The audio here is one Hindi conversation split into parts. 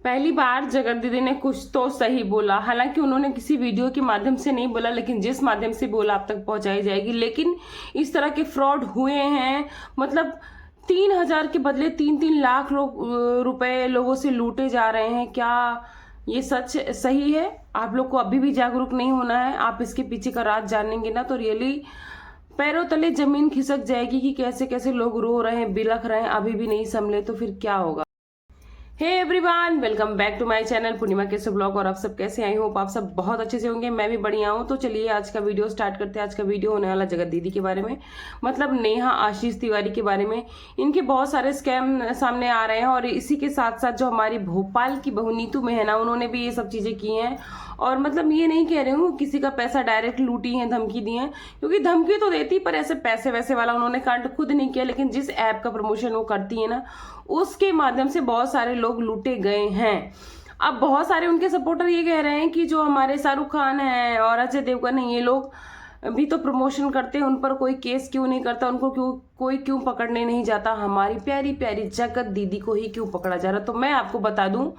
पहली बार जगत दीदी ने कुछ तो सही बोला, हालांकि उन्होंने किसी वीडियो के माध्यम से नहीं बोला, लेकिन जिस माध्यम से बोला आप तक पहुंचाई जाएगी। लेकिन इस तरह के फ्रॉड हुए हैं, मतलब 3,000 के बदले 3-3 लाख रुपए लोगों से लूटे जा रहे हैं। क्या ये सच सही है? आप लोग को अभी भी जागरूक नहीं होना है? आप इसके पीछे का राज जानेंगे ना तो रियली पैरों तले जमीन खिसक जाएगी कि कैसे कैसे लोग रो रहे हैं, बिलख रहे हैं। अभी भी नहीं संभले तो फिर क्या होगा। Hey everyone, welcome back to my channel Purnima कैसे ब्लॉग। और आप सब कैसे? आई होप आप सब बहुत अच्छे से होंगे, मैं भी बढ़िया हूँ। तो चलिए आज का वीडियो स्टार्ट करते हैं। आज का वीडियो होने वाला जगत दीदी के बारे में, मतलब नेहा आशीष तिवारी के बारे में। इनके बहुत सारे स्कैम सामने आ रहे हैं और इसी के साथ साथ जो हमारी भोपाल की बहू नीतू मेहना, उन्होंने भी ये सब चीजें की हैं। और मतलब ये नहीं कह रही हूँ किसी का पैसा डायरेक्ट लूटी है, धमकी दी है, क्योंकि धमकी तो देती, पर ऐसे पैसे वैसे वाला उन्होंने कांड खुद नहीं किया। लेकिन जिस ऐप का प्रमोशन वो करती है ना, उसके माध्यम से बहुत सारे लोग लूटे गए हैं। अब बहुत सारे उनके सपोर्टर ये कह रहे हैं कि जो हमारे शाहरुख खान है और अजय देवगन है, ये लोग भी तो प्रमोशन करते हैं, उन पर कोई केस क्यों नहीं करता, उनको क्यों पकड़ने नहीं जाता, हमारी प्यारी प्यारी जगत दीदी को ही क्यों पकड़ा जा रहा। तो मैं आपको बता दूं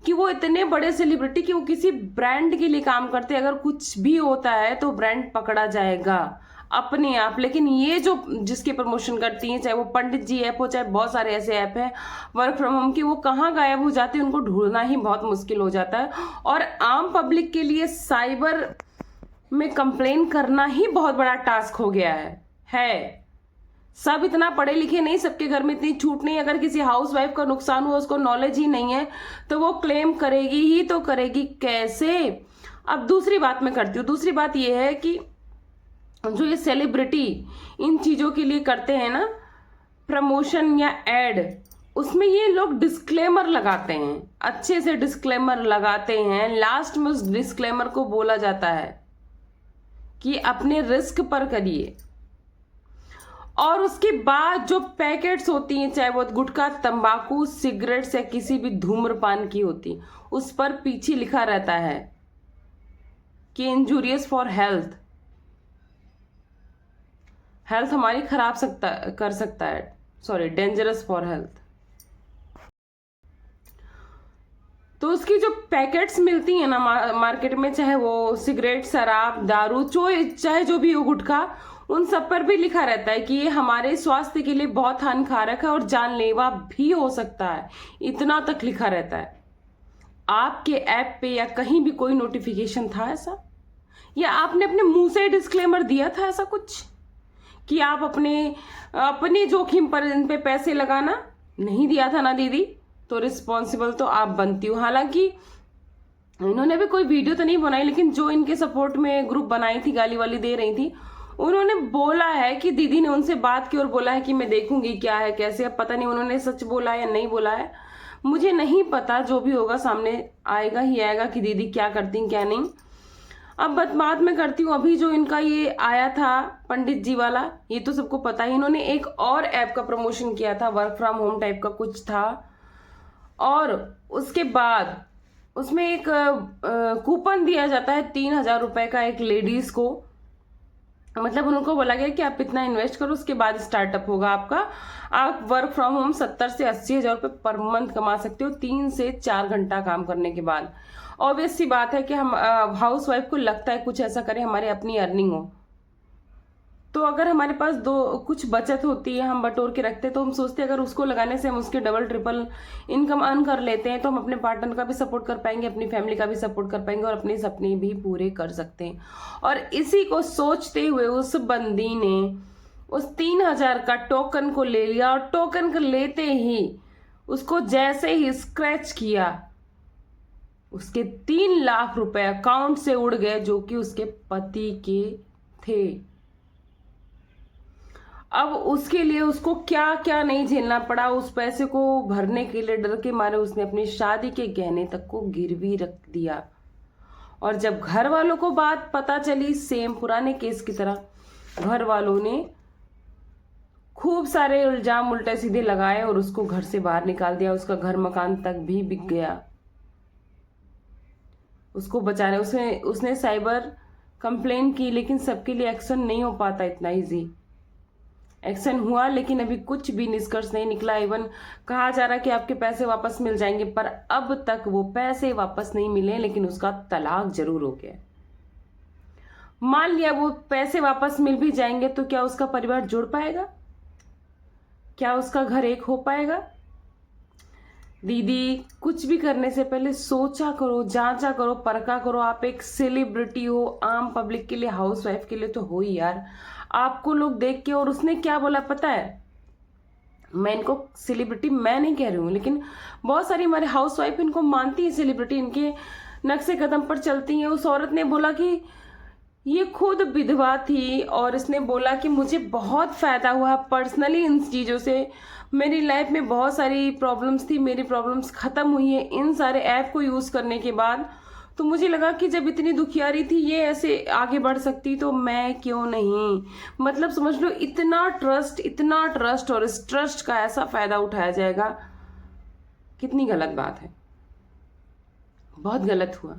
कि वो इतने बड़े सेलिब्रिटी कि वो किसी ब्रांड के लिए काम करते हैं, अगर कुछ भी होता है तो ब्रांड पकड़ा जाएगा अपने आप। लेकिन ये जो जिसके प्रमोशन करती हैं, चाहे वो पंडित जी ऐप हो, चाहे बहुत सारे ऐसे ऐप हैं वर्क फ्रॉम होम के, वो कहाँ गायब हो जाते हैं, उनको ढूंढना ही बहुत मुश्किल हो जाता है। और आम पब्लिक के लिए साइबर में कंप्लेन करना ही बहुत बड़ा टास्क हो गया है। सब इतना पढ़े लिखे नहीं, सबके घर में इतनी छूट नहीं। अगर किसी हाउस वाइफ का नुकसान हुआ, उसको नॉलेज ही नहीं है, तो वो क्लेम करेगी ही, तो करेगी कैसे। अब दूसरी बात मैं करती हूँ। दूसरी बात यह है कि जो ये सेलिब्रिटी इन चीजों के लिए करते हैं ना, प्रमोशन या एड, उसमें ये लोग डिस्क्लेमर लगाते हैं, अच्छे से डिस्क्लेमर लगाते हैं। लास्ट में उस डिस्क्लेमर को बोला जाता है कि अपने रिस्क पर करिए। और उसके बाद जो पैकेट्स होती हैं, चाहे वो गुटखा, तंबाकू, सिगरेट्स या किसी भी धूम्रपान की होती, उस पर पीछे लिखा रहता है कि इंजूरियस फॉर हेल्थ, हेल्थ हमारी खराब कर सकता है, सॉरी, डेंजरस फॉर हेल्थ। तो उसकी जो पैकेट्स मिलती है ना मार्केट में, चाहे वो सिगरेट, शराब, दारू, चाहे जो भी हो, गुटखा, उन सब पर भी लिखा रहता है कि ये हमारे स्वास्थ्य के लिए बहुत हानिकारक है और जानलेवा भी हो सकता है। इतना तक लिखा रहता है। आपके ऐप पे या कहीं भी कोई नोटिफिकेशन था ऐसा, या आपने अपने मुंह से डिस्क्लेमर दिया था ऐसा कुछ कि आप अपने जोखिम पर इन पे पैसे लगाना? नहीं दिया था ना दीदी, तो रिस्पॉन्सिबल तो आप बनती हो। हालांकि इन्होंने भी कोई वीडियो तो नहीं बनाई, लेकिन जो इनके सपोर्ट में ग्रुप बनाई थी, गाली वाली दे रही थी, उन्होंने बोला है कि दीदी ने उनसे बात की और बोला है कि मैं देखूंगी क्या है कैसे। अब पता नहीं उन्होंने सच बोला है या नहीं बोला है, मुझे नहीं पता। जो भी होगा सामने आएगा ही आएगा कि दीदी क्या करती क्या नहीं। अब बात मैं करती हूँ। अभी जो इनका ये आया था पंडित जी वाला, ये तो सबको पता है। इन्होंने एक और ऐप का प्रमोशन किया था, वर्क फ्रॉम होम टाइप का कुछ था, और उसके बाद उसमें एक कूपन दिया जाता है 3,000 रुपए का एक लेडीज को। मतलब उनको बोला गया कि आप इतना इन्वेस्ट करो, उसके बाद स्टार्टअप होगा आपका। आप वर्क फ्रॉम होम 70 से 80,000 रुपये पर मंथ कमा सकते हो 3 से 4 घंटा काम करने के बाद। ऑब्वियस सी बात है कि हम हाउस वाइफ को लगता है कुछ ऐसा करें, हमारी अपनी अर्निंग हो। तो अगर हमारे पास कुछ बचत होती है, हम बटोर के रखते हैं, तो हम सोचते हैं अगर उसको लगाने से हम उसके डबल ट्रिपल इनकम अर्न कर लेते हैं, तो हम अपने पार्टनर का भी सपोर्ट कर पाएंगे, अपनी फैमिली का भी सपोर्ट कर पाएंगे और अपने सपने भी पूरे कर सकते हैं। और इसी को सोचते हुए उस बंदी ने उस 3,000 का टोकन को ले लिया, और टोकन को लेते ही उसको जैसे ही स्क्रैच किया, उसके 3 लाख रुपए अकाउंट से उड़ गए, जो कि उसके पति के थे। अब उसके लिए उसको क्या क्या नहीं झेलना पड़ा। उस पैसे को भरने के लिए डर के मारे उसने अपनी शादी के गहने तक को गिरवी रख दिया। और जब घर वालों को बात पता चली, सेम पुराने केस की तरह, घर वालों ने खूब सारे इल्जाम उल्टे सीधे लगाए और उसको घर से बाहर निकाल दिया। उसका घर मकान तक भी बिक गया। उसको बचाने उसने साइबर कंप्लेन की, लेकिन सबके लिए एक्शन नहीं हो पाता इतना इजी। एक्शन हुआ लेकिन अभी कुछ भी निष्कर्ष नहीं निकला। इवन कहा जा रहा है कि आपके पैसे वापस मिल जाएंगे, पर अब तक वो पैसे वापस नहीं मिले, लेकिन उसका तलाक जरूर हो गया। मान लिया वो पैसे वापस मिल भी जाएंगे तो क्या उसका परिवार जुड़ पाएगा? क्या उसका घर एक हो पाएगा? दीदी, कुछ भी करने से पहले सोचा करो, जांचा करो, परखा करो। आप एक सेलिब्रिटी हो, आम पब्लिक के लिए, हाउसवाइफ के लिए तो हो ही यार। आपको लोग देख के, और उसने क्या बोला पता है, मैं इनको सेलिब्रिटी मैं नहीं कह रही हूँ, लेकिन बहुत सारी हमारे हाउसवाइफ इनको मानती है सेलिब्रिटी, इनके नक्शे कदम पर चलती हैं। उस औरत ने बोला कि ये खुद विधवा थी और इसने बोला कि मुझे बहुत फ़ायदा हुआ पर्सनली इन चीज़ों से। मेरी लाइफ में बहुत सारी प्रॉब्लम्स थी, मेरी प्रॉब्लम्स ख़त्म हुई है इन सारे ऐप को यूज़ करने के बाद। तो मुझे लगा कि जब इतनी दुखियारी थी ये ऐसे आगे बढ़ सकती तो मैं क्यों नहीं। मतलब समझ लो, इतना ट्रस्ट और इस ट्रस्ट का ऐसा फ़ायदा उठाया जाएगा, कितनी गलत बात है। बहुत गलत हुआ,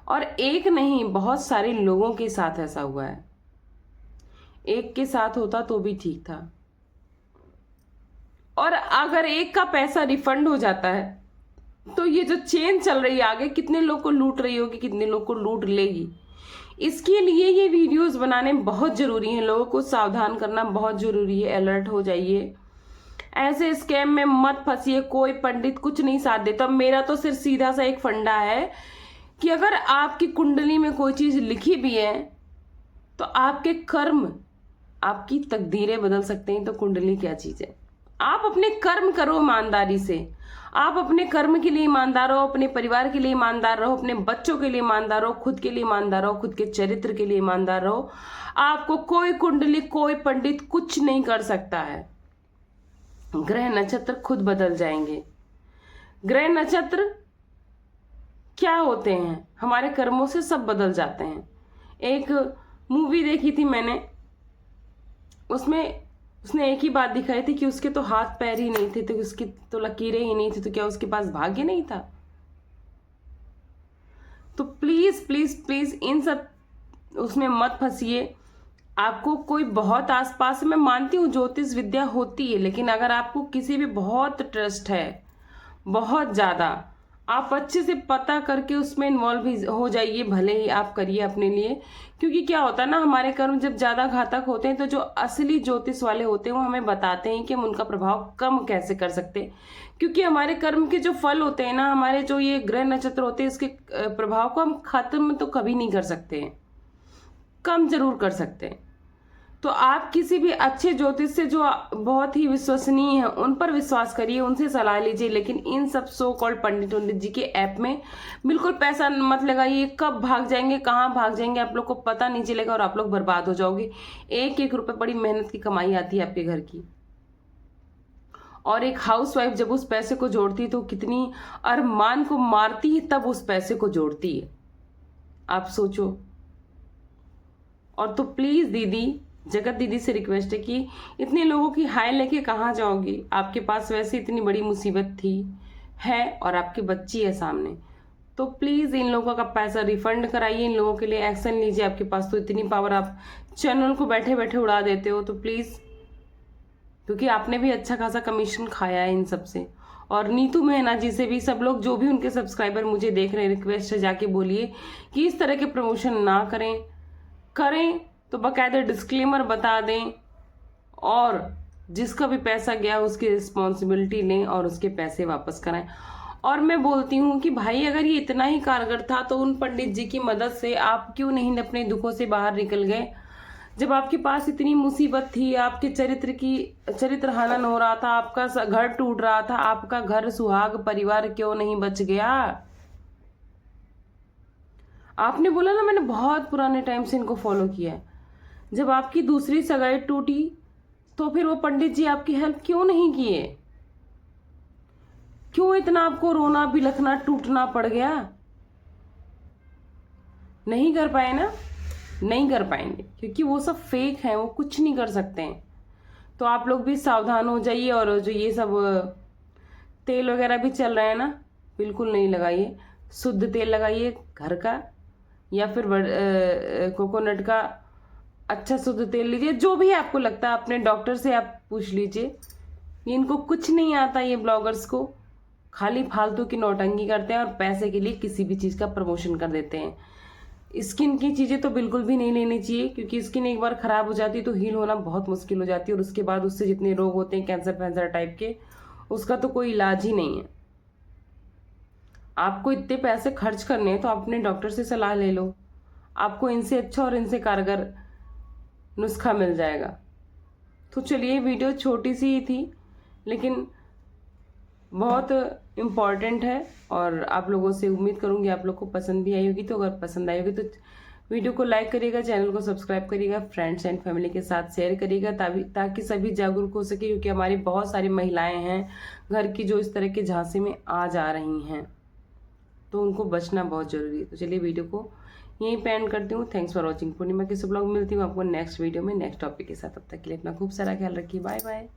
और एक नहीं बहुत सारे लोगों के साथ ऐसा हुआ है। एक के साथ होता तो भी ठीक था, और अगर एक का पैसा रिफंड हो जाता है तो ये जो चेन चल रही है आगे, कितने लोग को लूट रही होगी, कितने लोग को लूट लेगी। इसके लिए ये वीडियोस बनाने बहुत ज़रूरी है, लोगों को सावधान करना बहुत ज़रूरी है। अलर्ट हो जाइए, ऐसे स्कैम में मत फंसिए। कोई पंडित कुछ नहीं साथ देता। मेरा तो सिर्फ सीधा सा एक फंडा है कि अगर आपकी कुंडली में कोई चीज़ लिखी भी है तो आपके कर्म आपकी तकदीरें बदल सकते हैं। तो कुंडली क्या चीज़ है? आप अपने कर्म करो ईमानदारी से। आप अपने कर्म के लिए ईमानदार रहो, अपने परिवार के लिए ईमानदार रहो, अपने बच्चों के लिए ईमानदार रहो, खुद के लिए ईमानदार रहो, खुद के चरित्र के लिए ईमानदार रहो। आपको कोई कुंडली, कोई पंडित कुछ नहीं कर सकता है। ग्रह नक्षत्र खुद बदल जाएंगे। ग्रह नक्षत्र क्या होते हैं? हमारे कर्मों से सब बदल जाते हैं। एक मूवी देखी थी मैंने, उसमें उसने एक ही बात दिखाई थी कि उसके तो हाथ पैर ही नहीं थे, तो उसकी तो लकीरें ही नहीं थी, तो क्या उसके पास भाग्य नहीं था? तो प्लीज प्लीज प्लीज इन सब उसमें मत फंसिए। आपको कोई बहुत आसपास, मैं मानती हूँ ज्योतिष विद्या होती है, लेकिन अगर आपको किसी भी बहुत ट्रस्ट है, बहुत ज़्यादा, आप अच्छे से पता करके उसमें इन्वॉल्व हो जाइए। भले ही आप करिए अपने लिए, क्योंकि क्या होता है ना, हमारे कर्म जब ज़्यादा घातक होते हैं तो जो असली ज्योतिष वाले होते हैं वो हमें बताते हैं कि हम उनका प्रभाव कम कैसे कर सकते हैं। क्योंकि हमारे कर्म के जो फल होते हैं ना, हमारे जो ये ग्रह नक्षत्र होते हैं, इसके प्रभाव को हम खत्म तो कभी नहीं कर सकते हैं, कम जरूर कर सकते हैं। तो आप किसी भी अच्छे ज्योतिष से जो बहुत ही विश्वसनीय है उन पर विश्वास करिए, उनसे सलाह लीजिए। लेकिन इन सब सो कॉल्ड पंडित जी के ऐप में बिल्कुल पैसा मत लगाइए। कब भाग जाएंगे, कहाँ भाग जाएंगे, आप लोग को पता नहीं चलेगा और आप लोग बर्बाद हो जाओगे। एक एक रुपये बड़ी मेहनत की कमाई आती है आपके घर की, और एक हाउसवाइफ जब उस पैसे को जोड़ती है तो कितनी अरमान को मारती है तब उस पैसे को जोड़ती है, आप सोचो। और तो प्लीज दीदी, जगत दीदी से रिक्वेस्ट है कि इतने लोगों की हाय लेके कहाँ जाओगी? आपके पास वैसे इतनी बड़ी मुसीबत थी है और आपकी बच्ची है सामने, तो प्लीज़ इन लोगों का पैसा रिफंड कराइए, इन लोगों के लिए एक्शन लीजिए। आपके पास तो इतनी पावर, आप चैनल को बैठे बैठे उड़ा देते हो, तो प्लीज़, क्योंकि आपने भी अच्छा खासा कमीशन खाया है इन सब से। और नीतू मेहना जी से भी, सब लोग जो भी उनके सब्सक्राइबर मुझे देख रहे हैं, रिक्वेस्ट है जाके बोलिए कि इस तरह के प्रमोशन ना करें तो बाकायदा डिस्क्लेमर बता दें, और जिसका भी पैसा गया उसकी रिस्पॉन्सिबिलिटी लें और उसके पैसे वापस कराएं। और मैं बोलती हूँ कि भाई, अगर ये इतना ही कारगर था तो उन पंडित जी की मदद से आप क्यों नहीं अपने दुखों से बाहर निकल गए? जब आपके पास इतनी मुसीबत थी, आपके चरित्र हनन हो रहा था, आपका घर टूट रहा था, आपका घर सुहाग परिवार क्यों नहीं बच गया? आपने बोला ना मैंने बहुत पुराने टाइम से इनको फॉलो किया है। जब आपकी दूसरी सगाई टूटी तो फिर वो पंडित जी आपकी हेल्प क्यों नहीं किए? क्यों इतना आपको रोना, बिलखना, टूटना पड़ गया? नहीं कर पाए ना? नहीं कर पाएंगे, क्योंकि वो सब फेक है, वो कुछ नहीं कर सकते हैं। तो आप लोग भी सावधान हो जाइए। और जो ये सब तेल वगैरह भी चल रहा है ना, बिल्कुल नहीं लगाइए। शुद्ध तेल लगाइए घर का, या फिर कोकोनट का अच्छा शुद्ध तेल लीजिए, जो भी आपको लगता है अपने डॉक्टर से आप पूछ लीजिए। इनको कुछ नहीं आता, ये ब्लॉगर्स को खाली फालतू की नौटंकी करते हैं और पैसे के लिए किसी भी चीज़ का प्रमोशन कर देते हैं। स्किन की चीज़ें तो बिल्कुल भी नहीं लेनी चाहिए, क्योंकि स्किन एक बार ख़राब हो जाती है तो हील होना बहुत मुश्किल हो जाती है, और उसके बाद उससे जितने रोग होते हैं कैंसर फैंसर टाइप के, उसका तो कोई इलाज ही नहीं है। आपको इतने पैसे खर्च करने हैं तो आप अपने डॉक्टर से सलाह ले लो, आपको इनसे अच्छा और इनसे कारगर नुस्खा मिल जाएगा। तो चलिए, वीडियो छोटी सी ही थी लेकिन बहुत इम्पॉर्टेंट है, और आप लोगों से उम्मीद करूंगी आप लोग को पसंद भी आई होगी। तो अगर पसंद आई होगी तो वीडियो को लाइक करिएगा, चैनल को सब्सक्राइब करिएगा, फ्रेंड्स एंड फैमिली के साथ शेयर करिएगा, ताकि सभी जागरूक हो सके, क्योंकि हमारी बहुत सारी महिलाएं हैं घर की जो इस तरह के झांसे में आ जा रही हैं, तो उनको बचना बहुत जरूरी है। तो चलिए, वीडियो को यहीं पे एंड करती हूँ। Thanks for watching. पूर्णिमा के ब्लॉग मिलती हूँ आपको नेक्स्ट वीडियो में नेक्स्ट टॉपिक के साथ। तब तक के लिए अपना खूब सारा ख्याल रखिए। Bye bye.